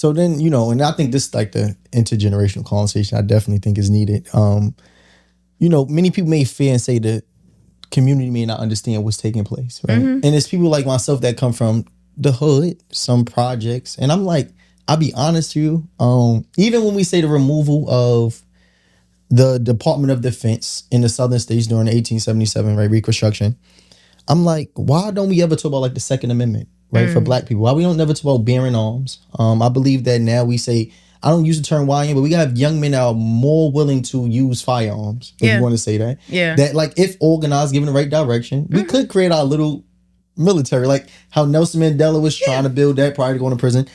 So then, and I think this like the intergenerational conversation I definitely think is needed. Many people may fear and say that community may not understand what's taking place, right? And it's people like myself that come from the hood, some projects. And I'm like, I'll be honest with you, even when we say the removal of the Department of Defense in the southern states during the 1877, right, Reconstruction, I'm like, why don't we ever talk about like the Second Amendment, right, for Black people? Why we don't never talk about bearing arms? I believe that now we say, I don't use the term YN, but we got young men that are more willing to use firearms, if you want to say that. Yeah. That like if organized, given the right direction, we could create our little military, like how Nelson Mandela was trying to build that prior to going to prison.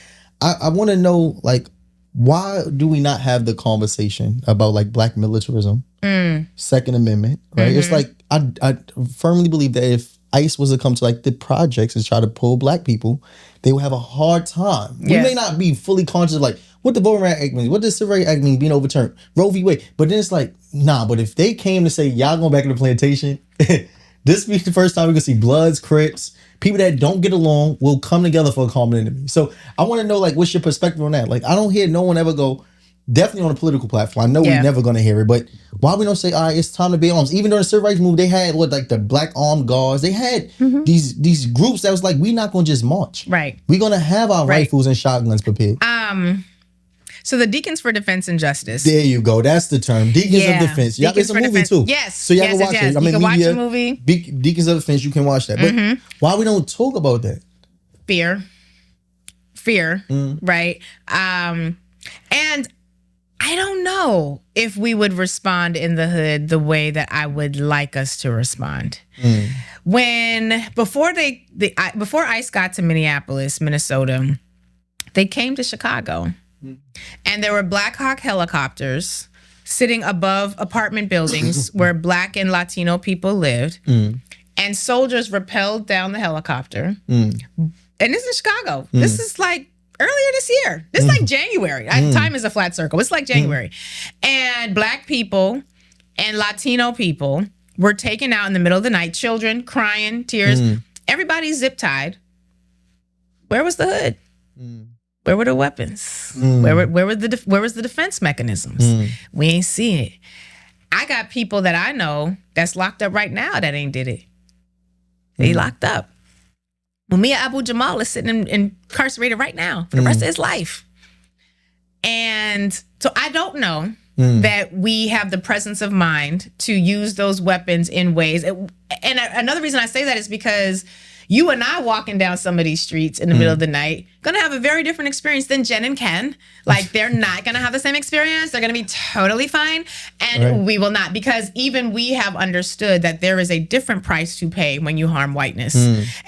I want to know, like, why do we not have the conversation about like Black militarism, Second Amendment, right? It's like, I firmly believe that if ICE was to come to like the projects and try to pull Black people, they would have a hard time. We may not be fully conscious of like what the Voting Rights Act means, what does Civil Rights Act mean being overturned, Roe v. Wade. But then it's like, nah, but if they came to say, y'all going back to the plantation, this be the first time we can see Bloods, Crips, people that don't get along will come together for a common enemy. So I want to know, like, what's your perspective on that? Like, I don't hear no one ever go, definitely on a political platform. I know we're never going to hear it, but why we don't say, all right, it's time to bear arms? Even during the Civil Rights Movement, they had like the Black Armed Guards. They had these groups that was like, we're not going to just march. Right. We're going to have our rifles and shotguns prepared. So the Deacons for Defense and Justice. There you go. That's the term. Deacons of Defense. It's a movie too. Yes. So y'all can watch it. I mean, you can watch the movie. Deacons of Defense, you can watch that. But why we don't talk about that? Fear, right? And I don't know if we would respond in the hood the way that I would like us to respond. Before ICE got to Minneapolis, Minnesota, they came to Chicago. And there were Black Hawk helicopters sitting above apartment buildings where Black and Latino people lived. And soldiers rappelled down the helicopter. And this is Chicago. This is like earlier this year. This is like January. Time is a flat circle. It's like January. And Black people and Latino people were taken out in the middle of the night. Children crying, tears. Everybody's zip tied. Where was the hood? Where were the weapons? Where was the defense mechanisms? We ain't see it. I got people that I know that's locked up right now that ain't did it. They locked up. Mumia Abu-Jamal is sitting incarcerated right now for the rest of his life. And so I don't know that we have the presence of mind to use those weapons in ways. And another reason I say that is because you and I walking down some of these streets in the middle of the night, gonna have a very different experience than Jen and Ken. Like, they're not gonna have the same experience. They're gonna be totally fine. And we will not, because even we have understood that there is a different price to pay when you harm whiteness.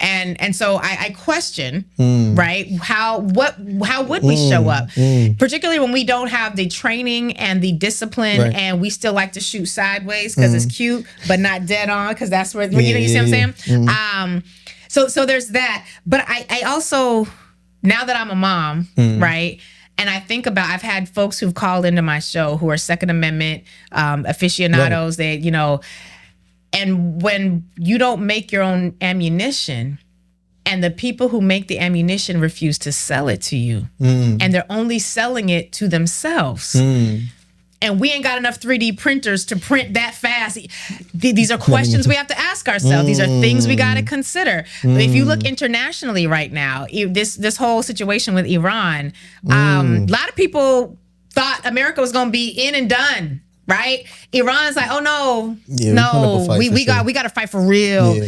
And so I question, right, how would we show up? Particularly when we don't have the training and the discipline, and we still like to shoot sideways because it's cute, but not dead on, because that's where, you see what I'm saying? So there's that. But I also, now that I'm a mom, right, and I think about, I've had folks who've called into my show who are Second Amendment aficionados. They, and when you don't make your own ammunition, and the people who make the ammunition refuse to sell it to you, and they're only selling it to themselves. And we ain't got enough 3D printers to print that fast. These are questions we have to ask ourselves. These are things we got to consider. If you look internationally right now, this whole situation with Iran, a lot of people thought America was going to be in and done. Right? Iran's like, oh no, we got to fight for real.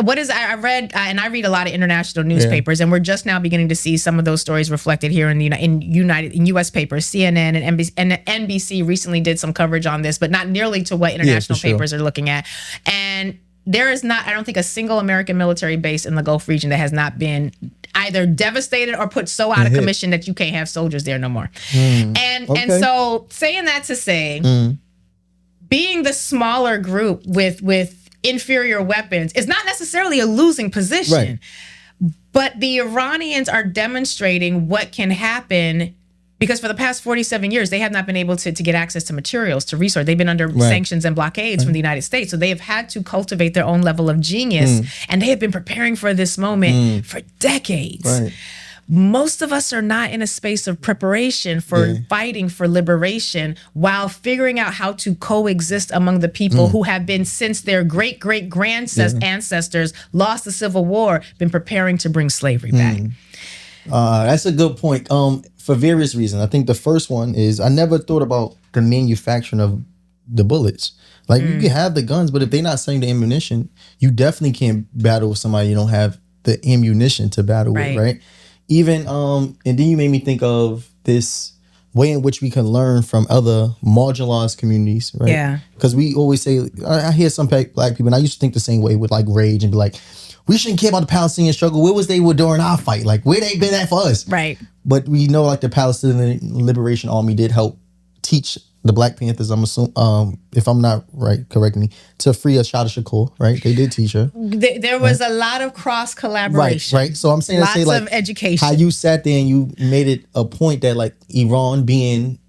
What is, I read, and I read a lot of international newspapers, and we're just now beginning to see some of those stories reflected here in U.S. papers. CNN and NBC recently did some coverage on this, but not nearly to what international papers are looking at. And there is not, I don't think, a single American military base in the Gulf region that has not been either devastated or put so out of commission that you can't have soldiers there no more. And so saying that to say, being the smaller group with inferior weapons is not necessarily a losing position. But the Iranians are demonstrating what can happen, because for the past 47 years, they have not been able to get access to materials, to resources. They've been under sanctions and blockades from the United States. So they have had to cultivate their own level of genius. And they have been preparing for this moment for decades. most of us are not in a space of preparation for fighting for liberation while figuring out how to coexist among the people who have been, since their ancestors lost the Civil War, been preparing to bring slavery back. That's a good point. For various reasons. I think the first one is I never thought about the manufacturing of the bullets. Like you can have the guns, but if they're not selling the ammunition, you definitely can't battle with somebody you don't have the ammunition to battle with, right? Even and then you made me think of this way in which we can learn from other marginalized communities, right? Yeah. Because we always say, I hear some black people, and I used to think the same way with like rage and be like, we shouldn't care about the Palestinian struggle. Where was they during our fight? Like where they been at for us? Right. But we know like the Palestinian Liberation Army did help teach the Black Panthers, I'm assuming, if I'm not right, correct me, to free Ashada Shakur, right? They did teach her. There was a lot of cross collaboration. Right. So I'm saying lots to say, like, of education. how you sat there and you made it a point that like Iran being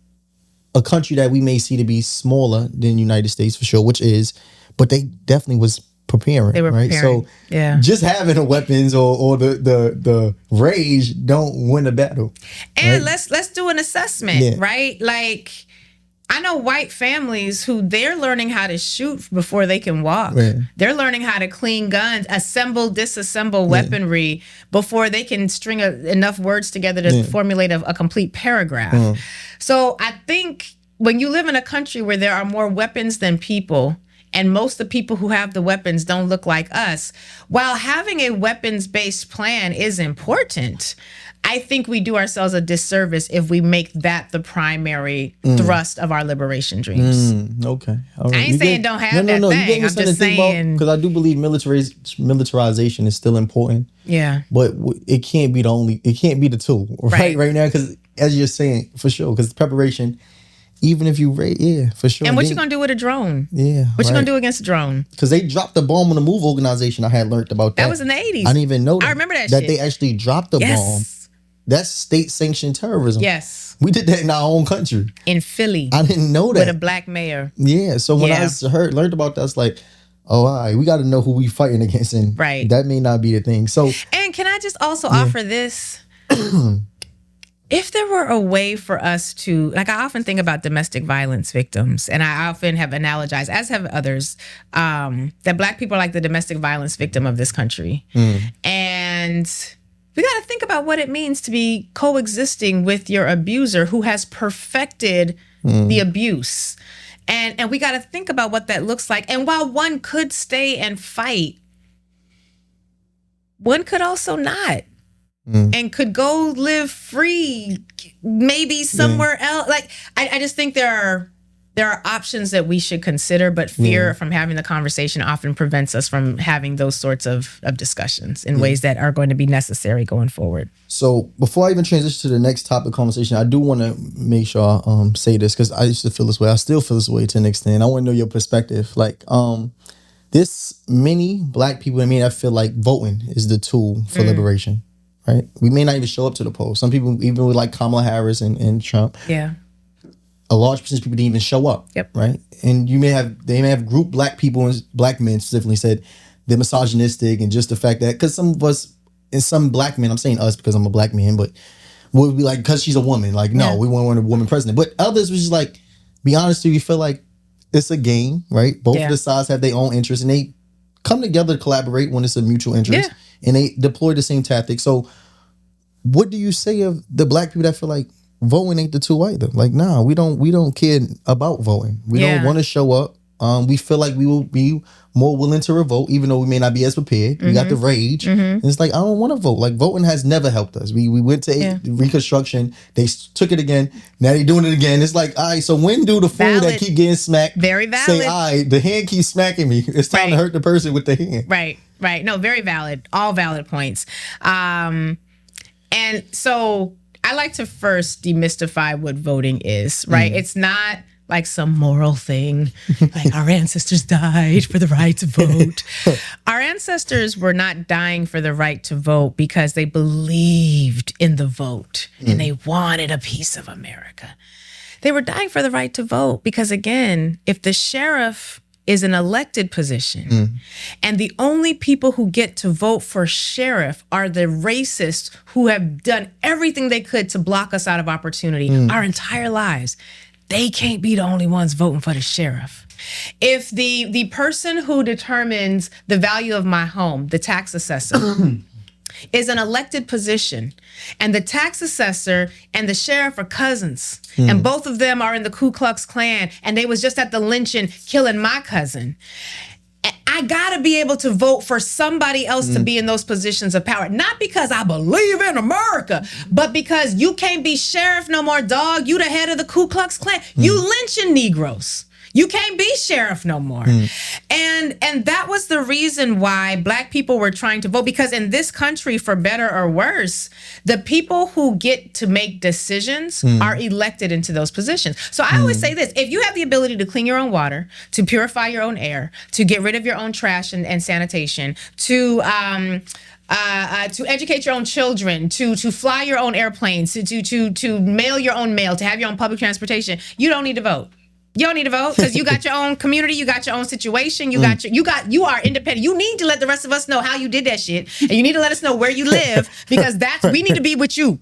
a country that we may see to be smaller than the United States for sure, which is, but they definitely was preparing. They were right? preparing. So just having the weapons or the rage don't win a battle. And let's do an assessment, right? Like, I know white families who they're learning how to shoot before they can walk. Right. They're learning how to clean guns, assemble, disassemble weaponry before they can string enough words together to formulate a complete paragraph. So I think when you live in a country where there are more weapons than people, and most of the people who have the weapons don't look like us, while having a weapons-based plan is important, I think we do ourselves a disservice if we make that the primary thrust of our liberation dreams. Okay. All right. I ain't saying don't have that thing. I'm just saying, because I do believe militarization is still important. Yeah. But it can't be the tool right now, because as you're saying, for sure, because preparation, even if you for sure. And what you gonna do with a drone? Yeah. What you gonna do against a drone? Because they dropped the bomb on the MOVE organization. I had learned about that. That was in the 80s. I didn't even know that. I remember that shit. shit. They actually dropped the bomb. That's state-sanctioned terrorism. Yes. We did that in our own country. In Philly. I didn't know that. With a black mayor. Yeah. So when I learned about that, I was like, oh, all right, we got to know who we fighting against. And that may not be the thing. So, and can I just also offer this? If there were a way for us to, like, I often think about domestic violence victims, and I often have analogized, as have others, that black people are like the domestic violence victim of this country. And we got to think about what it means to be coexisting with your abuser who has perfected the abuse. And we got to think about what that looks like. And while one could stay and fight, one could also not. And could go live free, maybe somewhere else. Like, I just think there are options that we should consider, but fear from having the conversation often prevents us from having those sorts of discussions in ways that are going to be necessary going forward. So before I even transition to the next topic conversation, I do want to make sure I say this, because I used to feel this way. I still feel this way to an extent. I want to know your perspective. Like, this many black people, I feel like voting is the tool for liberation. Right, we may not even show up to the polls. Some people, even with like Kamala Harris and Trump, a large percentage of people didn't even show up. Right, and they may have group black people and black men specifically said they're misogynistic, and just the fact that because some of us and some black men, I'm saying us because I'm a black man, but would be like, because she's a woman, like no, we want a woman president. But others was just like, be honest, we feel like it's a game, right? Both of the sides have their own interests, and they come together to collaborate when it's a mutual interest. And they deploy the same tactics. So what do you say of the black people that feel like voting ain't the tool either? Like, nah, we don't care about voting. We don't want to show up. We feel like we will be more willing to revolt, even though we may not be as prepared. We got the rage. And it's like, I don't want to vote. Like, voting has never helped us. We went to Reconstruction. They took it again. Now they doing it again. It's like, all right, so when do the fool that keep getting smacked very valid say, all right, the hand keeps smacking me. It's time to hurt the person with the hand. Right. No, very valid. All valid points. And so I like to first demystify what voting is, right? It's not like some moral thing, like our ancestors died for the right to vote. Our ancestors were not dying for the right to vote because they believed in the vote and they wanted a piece of America. They were dying for the right to vote because, again, if the sheriff is an elected position. And the only people who get to vote for sheriff are the racists who have done everything they could to block us out of opportunity our entire lives. They can't be the only ones voting for the sheriff. If the person who determines the value of my home, the tax assessor, is an elected position, and the tax assessor and the sheriff are cousins, and both of them are in the Ku Klux Klan, and they was just at the lynching killing my cousin, I gotta be able to vote for somebody else to be in those positions of power. Not because I believe in America, but because you can't be sheriff no more, dog. You the head of the Ku Klux Klan. You lynching Negroes. You can't be sheriff no more. And that was the reason why Black people were trying to vote, because in this country, for better or worse, the people who get to make decisions are elected into those positions. So I always say this: if you have the ability to clean your own water, to purify your own air, to get rid of your own trash and sanitation, to educate your own children, to fly your own airplanes, to mail your own mail, to have your own public transportation, you don't need to vote. You don't need to vote because you got your own community, you got your own situation, you are independent. You need to let the rest of us know how you did that shit, and you need to let us know where you live, because we need to be with you.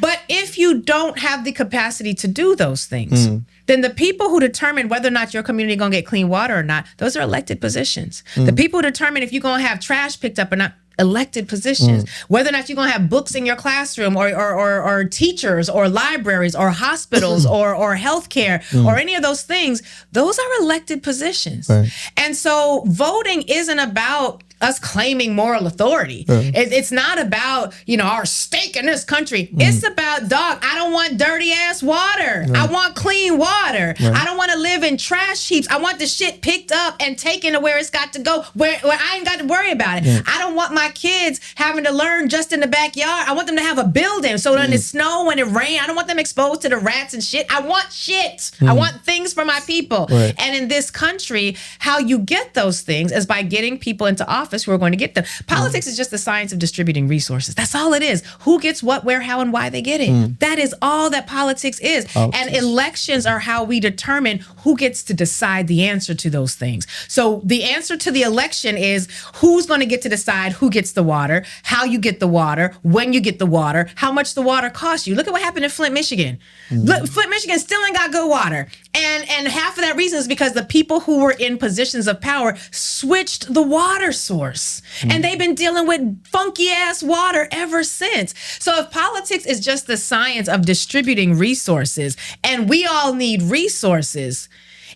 But if you don't have the capacity to do those things, then the people who determine whether or not your community gonna get clean water or not, those are elected positions. The people who determine if you're gonna have trash picked up or not, elected positions. Whether or not you're gonna have books in your classroom, or teachers, or libraries, or hospitals, or healthcare, or any of those things, those are elected positions. Right. And so voting isn't about us claiming moral authority. It's not about, our stake in this country. It's about, dog, I don't want dirty ass water. I want clean water. I don't want to live in trash heaps. I want the shit picked up and taken to where it's got to go, where I ain't got to worry about it. I don't want my kids having to learn just in the backyard. I want them to have a building, so when it snow, when it rain, I don't want them exposed to the rats and shit. I want shit. I want things for my people. And in this country, how you get those things is by getting people into office who are going to get them. Politics is just the science of distributing resources. That's all it is. Who gets what, where, how, and why they get it. That is all that politics is. And elections are how we determine who gets to decide the answer to those things. So the answer to the election is who's going to get to decide who gets the water, how you get the water, when you get the water, how much the water costs you. Look at what happened in Flint, Michigan. Look, Flint, Michigan still ain't got good water. And half of that reason is because the people who were in positions of power switched the water source. And they've been dealing with funky ass water ever since. So if politics is just the science of distributing resources, and we all need resources,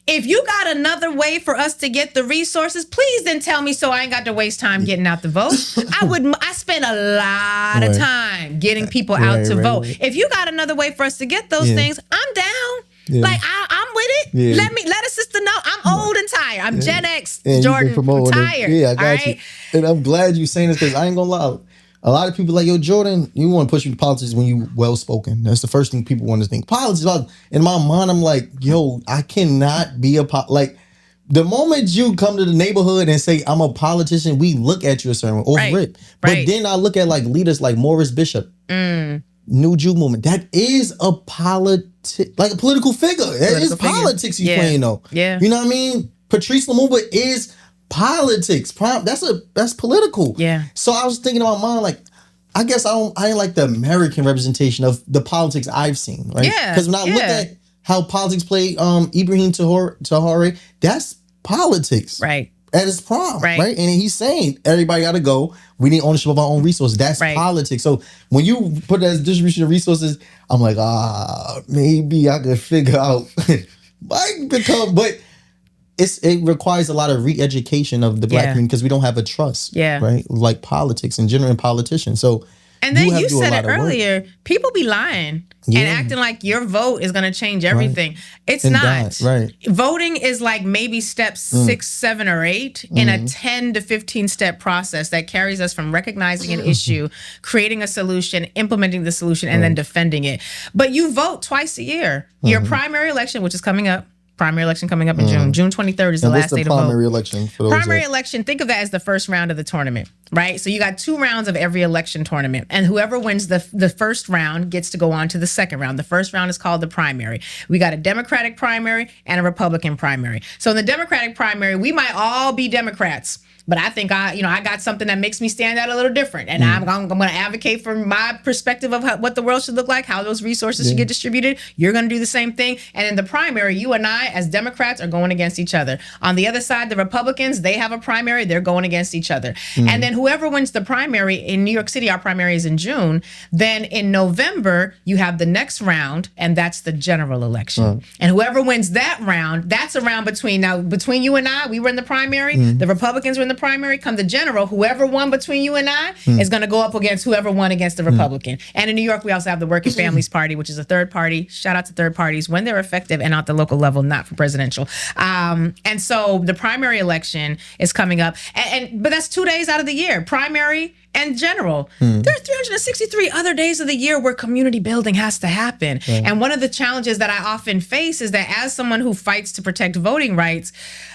if you got another way for us to get the resources, please then tell me, so I ain't got to waste time getting out the vote. I spend a lot of time getting people out to vote. If you got another way for us to get those things, I'm down. Like I'm with it. Let a sister know I'm old and tired. I'm Gen X, Jordan. I'm tired. I got you. And I'm glad you're saying this, because I ain't gonna lie. A lot of people like, yo, Jordan, you want to push you to politics when you well spoken. That's the first thing people want to think. Politics. In my mind, I'm like, yo, I cannot be like. The moment you come to the neighborhood and say I'm a politician, we look at you a certain way over it. But then I look at like leaders like Morris Bishop. New Jew movement. That is a like a political figure. That is politics he's playing though. Yeah. You know what I mean? Patrice Lumumba is politics. That's political. Yeah. So I was thinking in my mind, like, I guess I ain't like the American representation of the politics I've seen, right? Yeah. Because when I look at how politics play Ibrahim Traore, that's politics. Right. At its prime, right? And he's saying everybody got to go. We need ownership of our own resources. That's politics. So when you put that as distribution of resources, I'm like, maybe I could figure out. But it requires a lot of re-education of the Black community, because we don't have a trust, right? Like politics in general and politicians. So. And then you said it earlier, people be lying and acting like your vote is going to change everything. It's not. Voting is like maybe steps 6, 7, or 8 in a 10 to 15 step process that carries us from recognizing an issue, creating a solution, implementing the solution, and then defending it. But you vote twice a year. Your primary election, which is coming up, Primary election coming up in June. June 23rd is the last day to vote. Primary election for those Primary election, think of that as the first round of the tournament, right? So you got 2 rounds of every election tournament, and whoever wins the first round gets to go on to the second round. The first round is called the primary. We got a Democratic primary and a Republican primary. So in the Democratic primary, we might all be Democrats, but I think I got something that makes me stand out a little different. And I'm going to advocate for my perspective of what the world should look like, how those resources should get distributed. You're going to do the same thing. And in the primary, you and I as Democrats are going against each other. On the other side, the Republicans, they have a primary. They're going against each other. And then whoever wins the primary in New York City, our primary is in June. Then in November, you have the next round, and that's the general election. And whoever wins that round, that's a round between you and I, we were in the primary. The Republicans were in the primary. Come the general, whoever won between you and I is going to go up against whoever won against the Republican. And in New York, we also have the Working Families Party, which is a third party. Shout out to third parties when they're effective and at the local level, not for presidential. And so the primary election is coming up, but that's 2 days out of the year, primary and general. There are 363 other days of the year where community building has to happen. And one of the challenges that I often face is that as someone who fights to protect voting rights,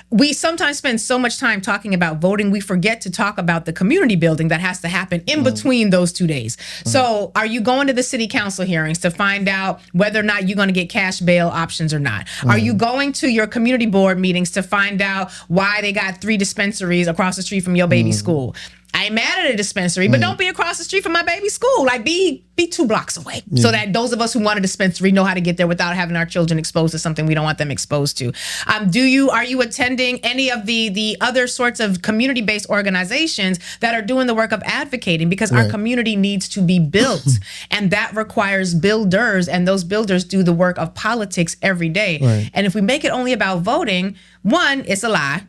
we sometimes spend so much time talking about voting, we forget to talk about the community building that has to happen in between those 2 days. So are you going to the city council hearings to find out whether or not you're going to get cash bail options or not? Are you going to your community board meetings to find out why they got 3 dispensaries across the street from your baby's school? I ain't mad at a dispensary, but don't be across the street from my baby's school. Like be 2 blocks away so that those of us who want a dispensary know how to get there without having our children exposed to something we don't want them exposed to. Are you attending any of the other sorts of community-based organizations that are doing the work of advocating? Because our community needs to be built, and that requires builders, and those builders do the work of politics every day. And if we make it only about voting, 1, it's a lie.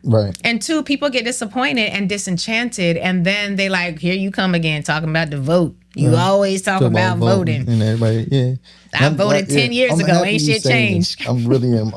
And 2, people get disappointed and disenchanted, and then they like, here you come again talking about the vote. You always talk about voting. And everybody, I voted 10 years ago. Ain't shit changed. I really am.